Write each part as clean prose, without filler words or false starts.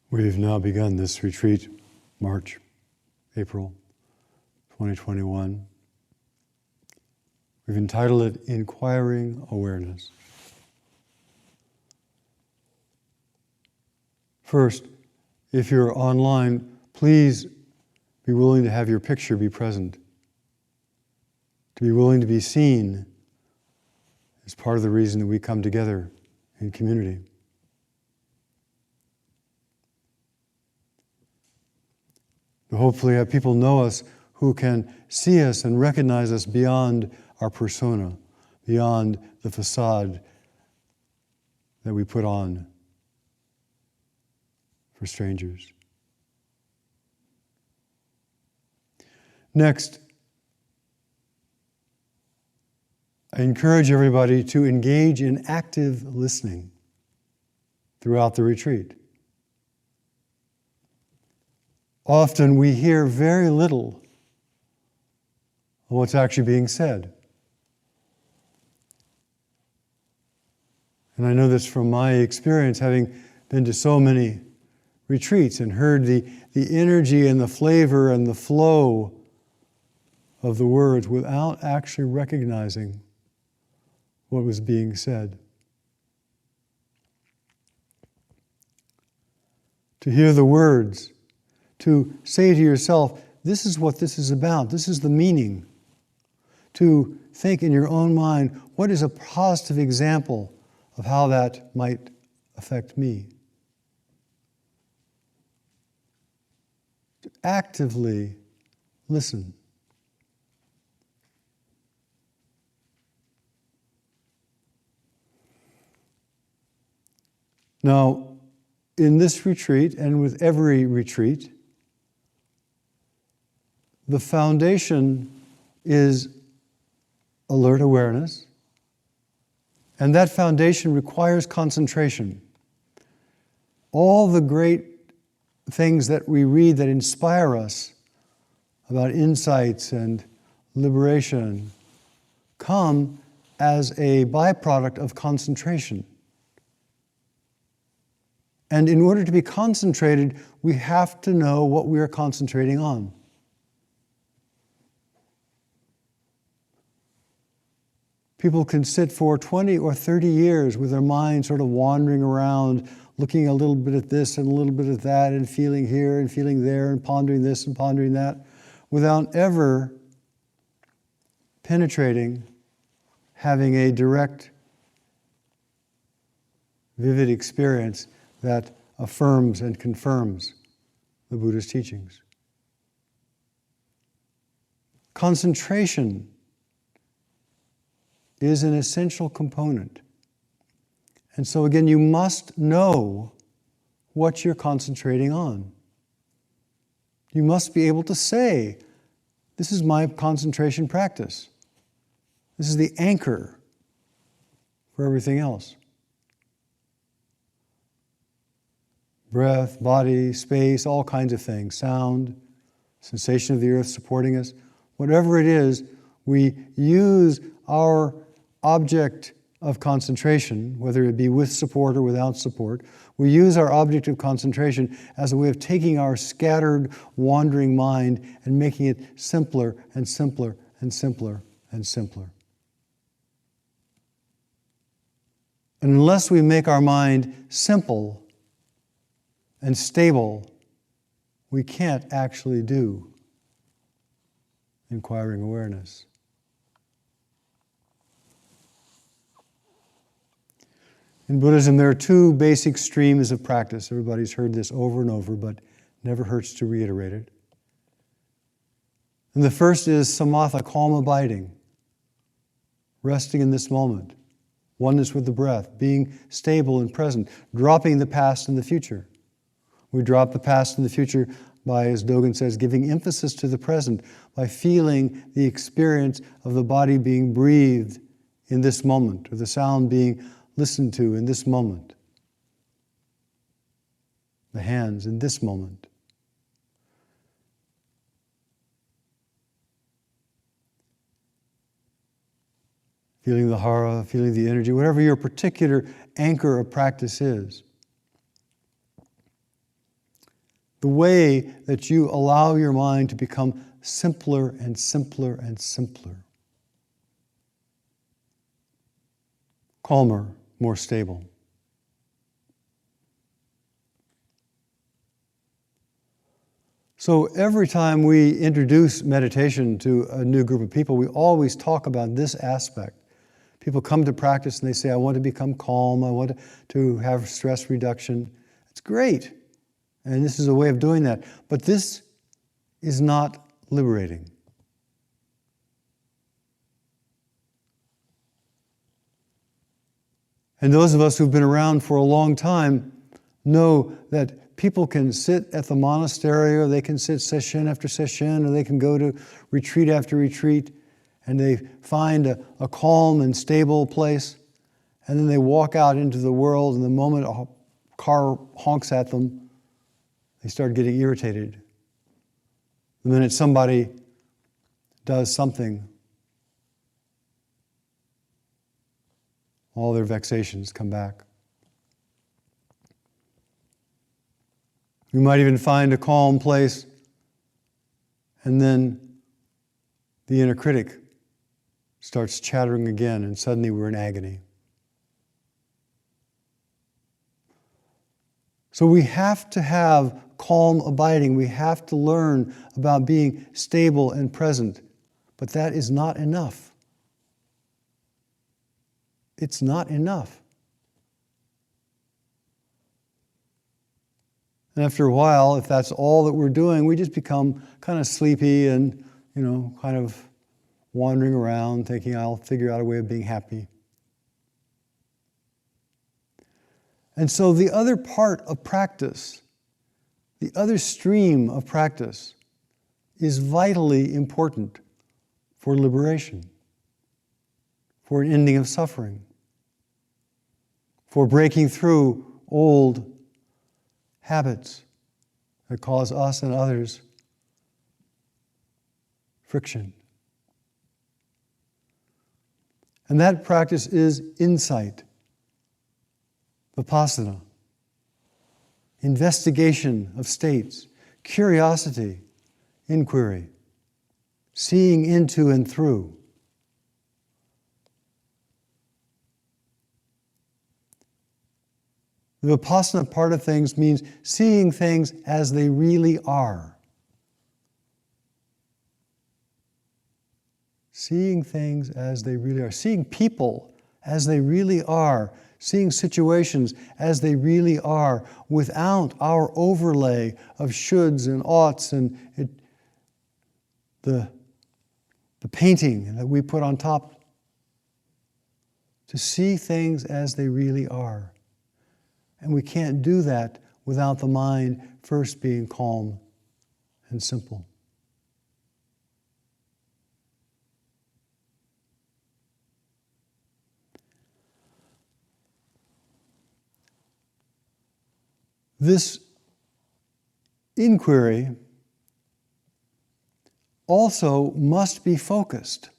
We've now begun this retreat, March, April 2021. We've entitled it Inquiring Awareness. First, if you're online, please be willing to have your picture be present. To be willing to be seen is part of the reason that we come together in community. To hopefully have people know us who can see us and recognize us beyond our persona, beyond the facade that we put on for strangers. Next, I encourage everybody to engage in active listening throughout the retreat. Often we hear very little of what's actually being said. And I know this from my experience, having been to so many retreats and heard the energy and the flavor and the flow of the words without actually recognizing what was being said. To hear the words, to say to yourself, this is what this is about, this is the meaning. To think in your own mind, what is a positive example of how that might affect me? To actively listen. Now, in this retreat, and with every retreat, the foundation is alert awareness, and that foundation requires concentration. All the great things that we read that inspire us about insights and liberation come as a byproduct of concentration. And in order to be concentrated, we have to know what we are concentrating on. People can sit for 20 or 30 years with their mind sort of wandering around, looking a little bit at this and a little bit at that, and feeling here and feeling there, and pondering this and pondering that, without ever penetrating, having a direct, vivid experience that affirms and confirms the Buddha's teachings. Concentration is an essential component. And so again, you must know what you're concentrating on. You must be able to say, this is my concentration practice. This is the anchor for everything else. Breath, body, space, all kinds of things, sound, sensation of the earth supporting us. Whatever it is, we use our object of concentration, whether it be with support or without support, we use our object of concentration as a way of taking our scattered, wandering mind and making it simpler and simpler and simpler and simpler. And unless we make our mind simple and stable, we can't actually do inquiring awareness. In Buddhism, there are two basic streams of practice. Everybody's heard this over and over, but never hurts to reiterate it. And the first is samatha, calm abiding, resting in this moment, oneness with the breath, being stable and present, dropping the past and the future. We drop the past and the future by, as Dogen says, giving emphasis to the present, by feeling the experience of the body being breathed in this moment, or the sound being listened to in this moment, the hands in this moment. Feeling the hara, feeling the energy, whatever your particular anchor of practice is. The way that you allow your mind to become simpler and simpler and simpler. Calmer, more stable. So every time we introduce meditation to a new group of people, we always talk about this aspect. People come to practice and they say, I want to become calm, I want to have stress reduction. It's great. And this is a way of doing that. But this is not liberating. And those of us who've been around for a long time know that people can sit at the monastery, or they can sit session after session, or they can go to retreat after retreat, and they find a calm and stable place, and then they walk out into the world, and the moment a car honks at them, they start getting irritated. The minute somebody does something, all their vexations come back. You might even find a calm place, and then the inner critic starts chattering again, and suddenly we're in agony. So we have to have calm abiding. We have to learn about being stable and present. But that is not enough. It's not enough. And after a while, if that's all that we're doing, we just become kind of sleepy and, kind of wandering around thinking I'll figure out a way of being happy. And so the other part of practice, the other stream of practice, is vitally important for liberation, for an ending of suffering, for breaking through old habits that cause us and others friction. And that practice is insight, vipassana, investigation of states, curiosity, inquiry, seeing into and through. The vipassana part of things means seeing things as they really are. Seeing things as they really are. Seeing people as they really are. Seeing situations as they really are without our overlay of shoulds and oughts and the painting that we put on top. To see things as they really are. And we can't do that without the mind first being calm and simple. This inquiry also must be focused.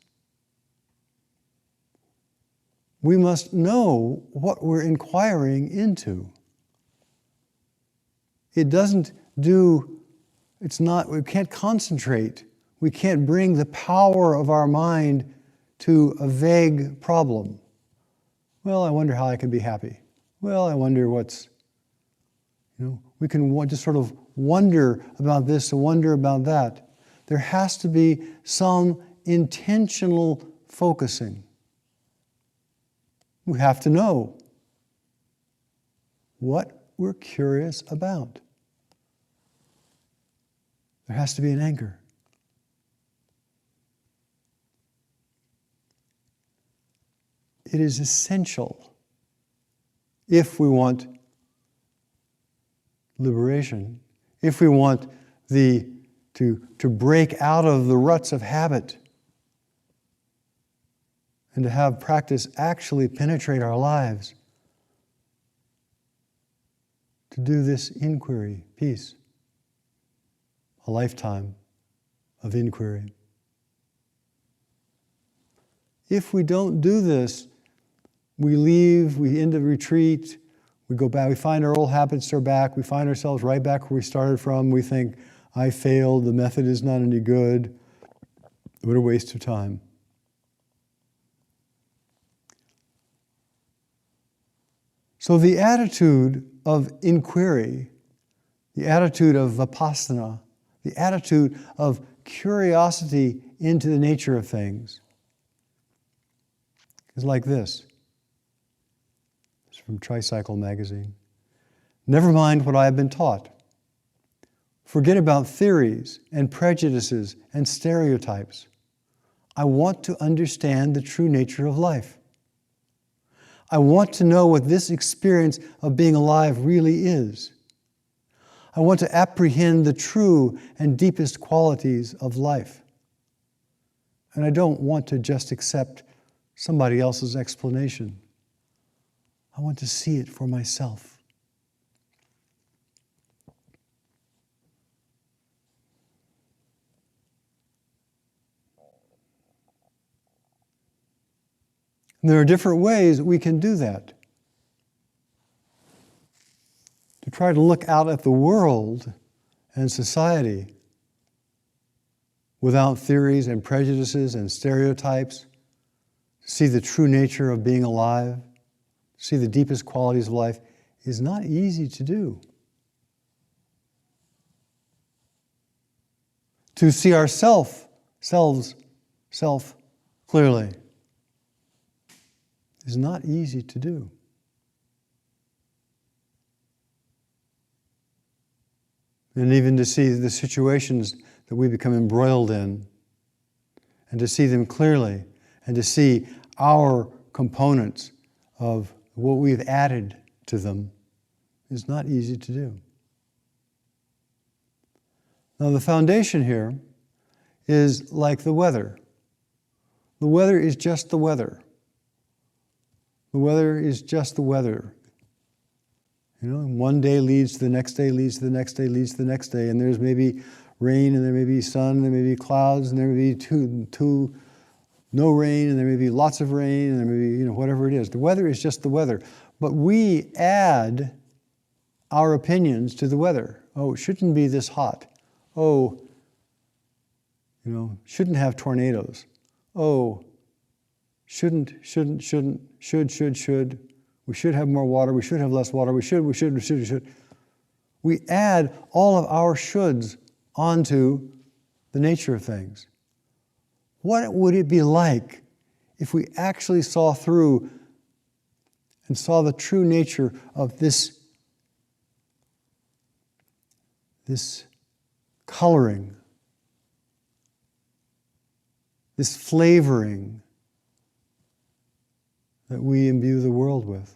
We must know what we're inquiring into. We can't concentrate. We can't bring the power of our mind to a vague problem. Well, I wonder how I can be happy. Well, I wonder we can just sort of wonder about this and wonder about that. There has to be some intentional focusing. We have to know what we're curious about. There has to be an anchor. It is essential if we want liberation, if we want to break out of the ruts of habit and to have practice actually penetrate our lives, to do this inquiry piece, a lifetime of inquiry. If we don't do this, we end the retreat, We go back, we find our old habits are back, we find ourselves right back where we started from. We think, I failed, the method is not any good. What a waste of time. So the attitude of inquiry, the attitude of vipassana, the attitude of curiosity into the nature of things is like this. It's from Tricycle magazine. Never mind what I have been taught. Forget about theories and prejudices and stereotypes. I want to understand the true nature of life. I want to know what this experience of being alive really is. I want to apprehend the true and deepest qualities of life. And I don't want to just accept somebody else's explanation. I want to see it for myself. And there are different ways we can do that. To try to look out at the world and society without theories and prejudices and stereotypes, to see the true nature of being alive, to see the deepest qualities of life, is not easy to do. To see ourselves clearly is not easy to do. And even to see the situations that we become embroiled in, and to see them clearly, and to see our components of what we've added to them is not easy to do. Now the foundation here is like the weather. The weather is just the weather. The weather is just the weather. You know, one day leads to the next day, leads to the next day, leads to the next day, and there's maybe rain, and there may be sun, and there may be clouds, and there may be no rain, and there may be lots of rain, and there may be, whatever it is. The weather is just the weather. But we add our opinions to the weather. Oh, it shouldn't be this hot. Oh, shouldn't have tornadoes. Oh, should. We should have more water. We should have less water. We should. We add all of our shoulds onto the nature of things. What would it be like if we actually saw through and saw the true nature of this coloring, this flavoring that we imbue the world with?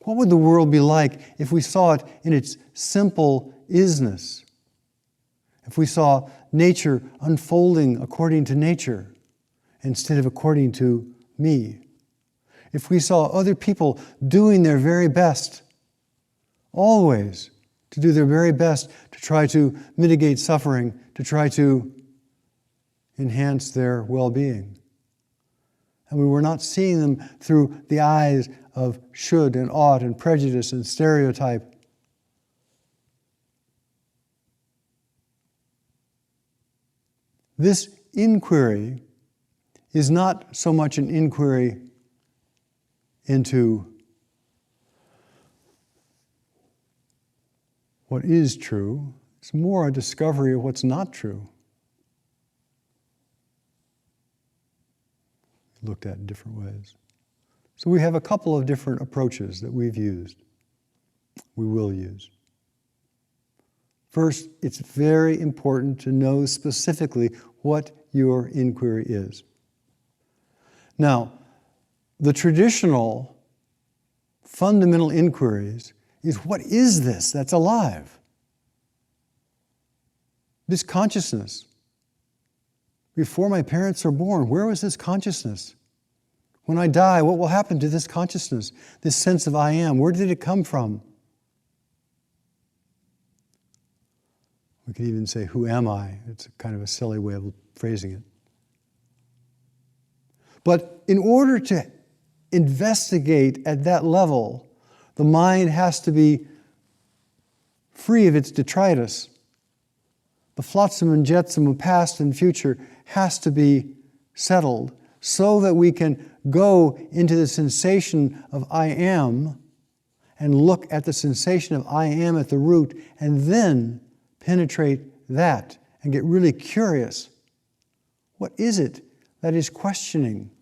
What would the world be like if we saw it in its simple isness? If we saw nature unfolding according to nature instead of according to me? If we saw other people doing their very best, always to do their very best to try to mitigate suffering, to try to enhance their well-being. And we were not seeing them through the eyes of should and ought and prejudice and stereotype. This inquiry is not so much an inquiry into what is true, it's more a discovery of what's not true. Looked at in different ways. So we have a couple of different approaches that we've used, we will use. First, it's very important to know specifically what your inquiry is. Now, the traditional fundamental inquiries is, what is this that's alive? This consciousness. Before my parents were born, where was this consciousness? When I die, what will happen to this consciousness, this sense of I am? Where did it come from? We could even say, who am I? It's kind of a silly way of phrasing it. But in order to investigate at that level, The mind has to be free of its detritus. The flotsam and jetsam of past and future has to be settled so that we can go into the sensation of I am and look at the sensation of I am at the root and then penetrate that and get really curious. What is it that is questioning?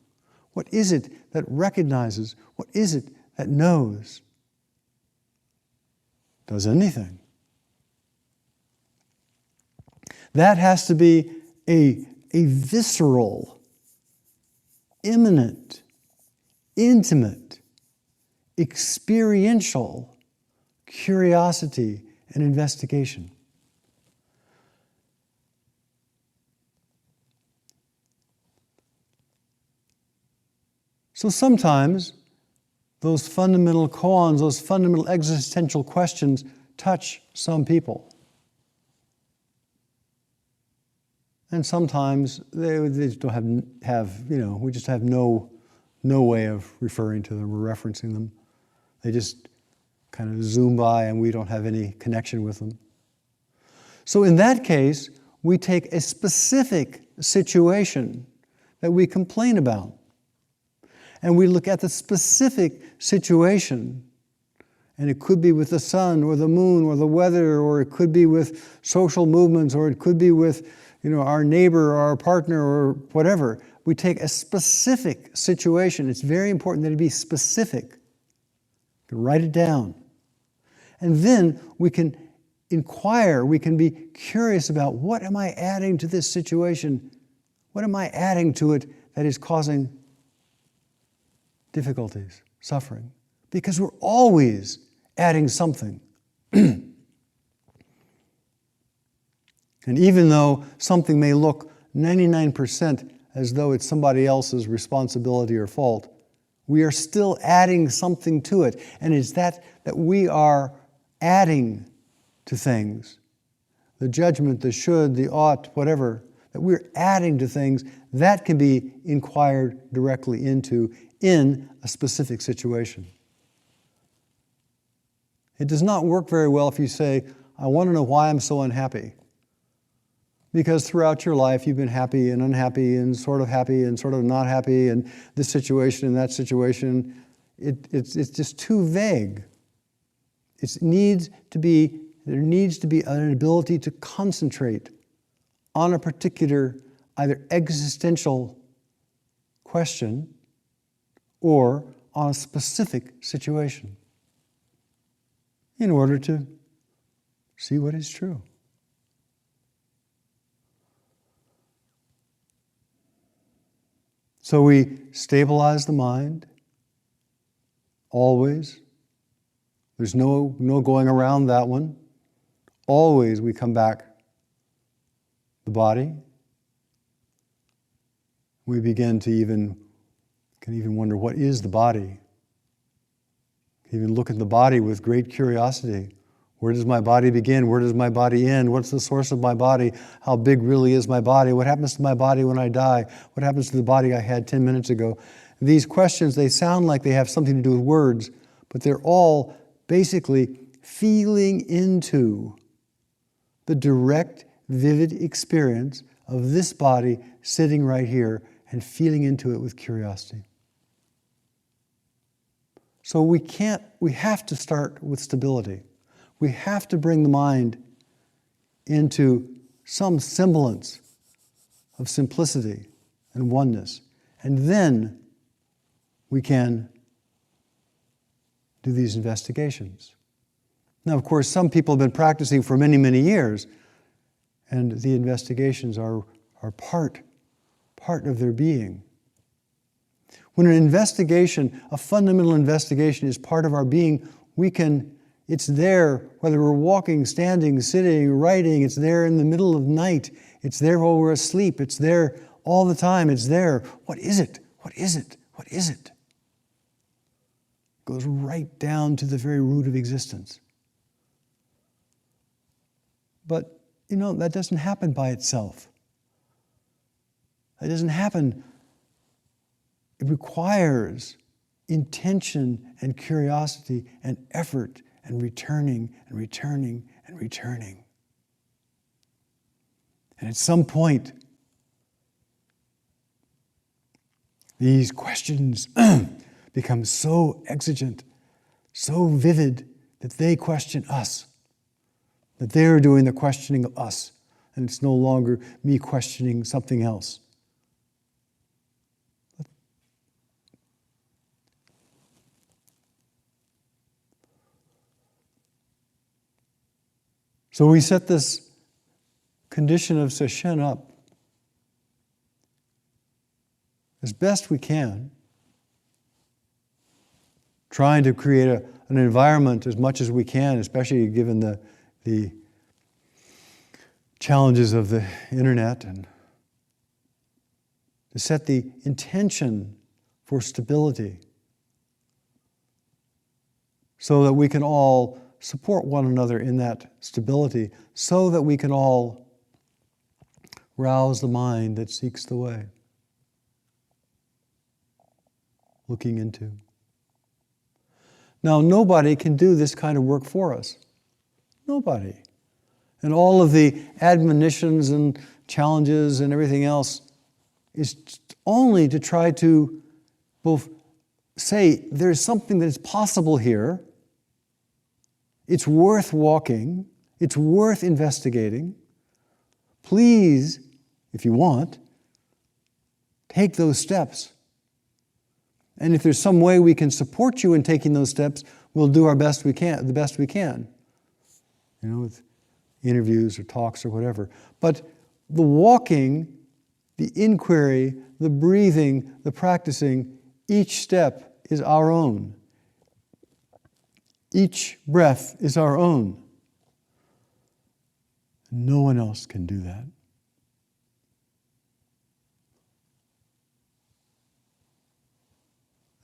What is it that recognizes? What is it that knows? Does anything. That has to be a visceral, immanent, intimate, experiential curiosity and investigation. So sometimes those fundamental koans, those fundamental existential questions touch some people. And sometimes they just don't have we just have no way of referring to them or referencing them. They just kind of zoom by and we don't have any connection with them. So in that case, we take a specific situation that we complain about. And we look at the specific situation. And it could be with the sun or the moon or the weather, or it could be with social movements, or it could be with our neighbor or our partner or whatever. We take a specific situation. It's very important that it be specific. You can write it down. And then we can inquire, we can be curious about what am I adding to this situation? What am I adding to it that is causing difficulties, suffering? Because we're always adding something. And even though something may look 99% as though it's somebody else's responsibility or fault, we are still adding something to it. And it's that we are adding to things, the judgment, the should, the ought, whatever, that we're adding to things, that can be inquired directly into in a specific situation. It does not work very well if you say, I want to know why I'm so unhappy. Because throughout your life you've been happy and unhappy and sort of not happy, and this situation and that situation. It's just too vague. There needs to be an ability to concentrate on a particular either existential question or on a specific situation in order to see what is true. So we stabilize the mind, always. There's no going around that one. Always we come back the body. We begin to can even wonder, what is the body? Even look at the body with great curiosity. Where does my body begin? Where does my body end? What's the source of my body? How big really is my body? What happens to my body when I die? What happens to the body I had 10 minutes ago? These questions, they sound like they have something to do with words, but they're all basically feeling into the direct, vivid experience of this body sitting right here and feeling into it with curiosity. So we have to start with stability. We have to bring the mind into some semblance of simplicity and oneness. And then we can do these investigations. Now, of course, some people have been practicing for many, many years, and the investigations are part of their being. When an investigation, a fundamental investigation, is part of our being, it's there, whether we're walking, standing, sitting, writing, it's there in the middle of night, it's there while we're asleep, it's there all the time, it's there. What is it? What is it? What is it? It goes right down to the very root of existence. But, that doesn't happen by itself. That doesn't happen. It requires intention and curiosity and effort and returning and returning and returning. And at some point, these questions become so exigent, so vivid, that they question us, that they're doing the questioning of us, and it's no longer me questioning something else. So we set this condition of Sesshin up as best we can, trying to create an environment as much as we can, especially given the challenges of the internet, and to set the intention for stability so that we can all support one another in that stability, so that we can all rouse the mind that seeks the way, looking into. Now, nobody can do this kind of work for us. Nobody. And all of the admonitions and challenges and everything else is only to try to both say there's something that is possible here, it's worth walking, it's worth investigating. Please, if you want, take those steps. And if there's some way we can support you in taking those steps, we'll do our best we can, the best we can. You know, with interviews or talks or whatever. But the walking, the inquiry, the breathing, the practicing, each step is our own. Each breath is our own. No one else can do that.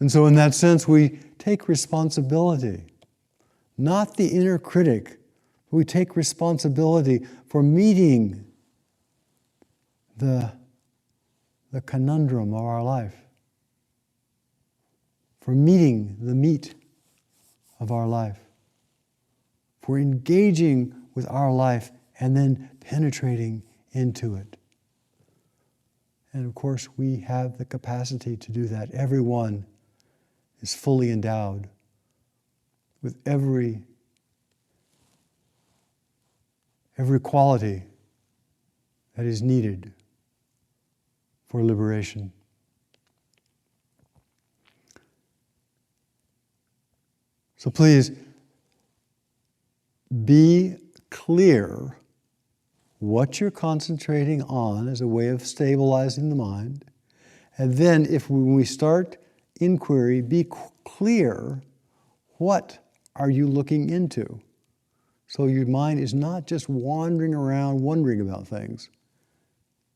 And so in that sense, we take responsibility. Not the inner critic. We take responsibility for meeting the conundrum of our life, for meeting the meat of our life, for engaging with our life and then penetrating into it. And of course, we have the capacity to do that. Everyone is fully endowed with every quality that is needed for liberation. So please, be clear what you're concentrating on as a way of stabilizing the mind. And then when we start inquiry, be clear, what are you looking into? So your mind is not just wandering around wondering about things.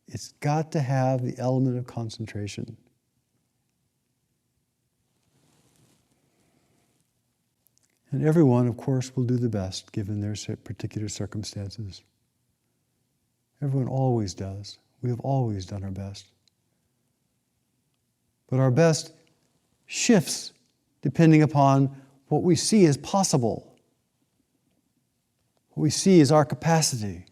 It's got to have the element of concentration. And everyone, of course, will do the best given their particular circumstances. Everyone always does. We have always done our best. But our best shifts depending upon what we see as possible, what we see as our capacity.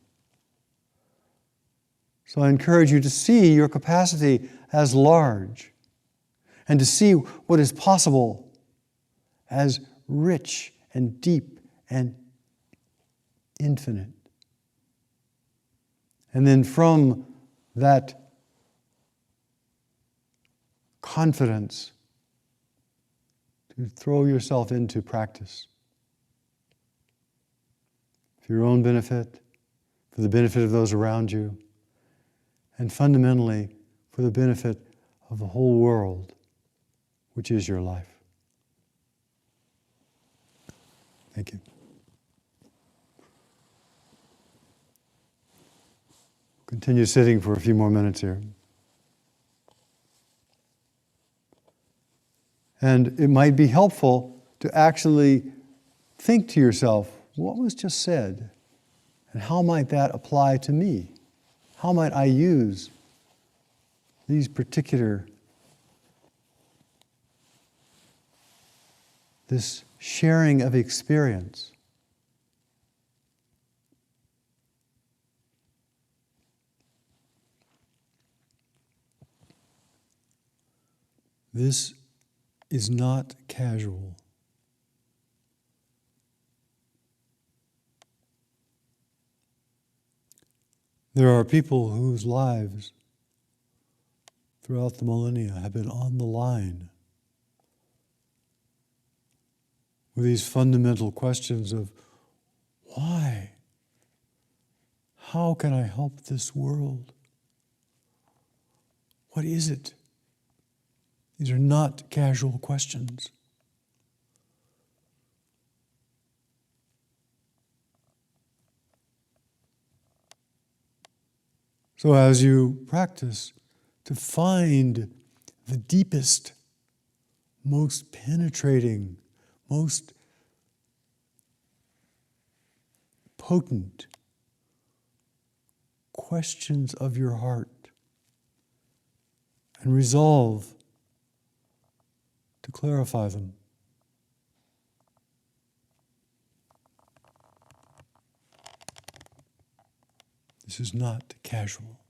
So I encourage you to see your capacity as large and to see what is possible as rich and deep and infinite. And then from that confidence, to throw yourself into practice for your own benefit, for the benefit of those around you, and fundamentally for the benefit of the whole world, which is your life. Thank you. Continue sitting for a few more minutes here. And it might be helpful to actually think to yourself, what was just said? And how might that apply to me? How might I use these particular this sharing of experience. This is not casual. There are people whose lives throughout the millennia have been on the line with these fundamental questions of why? How can I help this world? What is it? These are not casual questions. So as you practice to find the deepest, most penetrating, most potent questions of your heart and resolve to clarify them. This is not casual.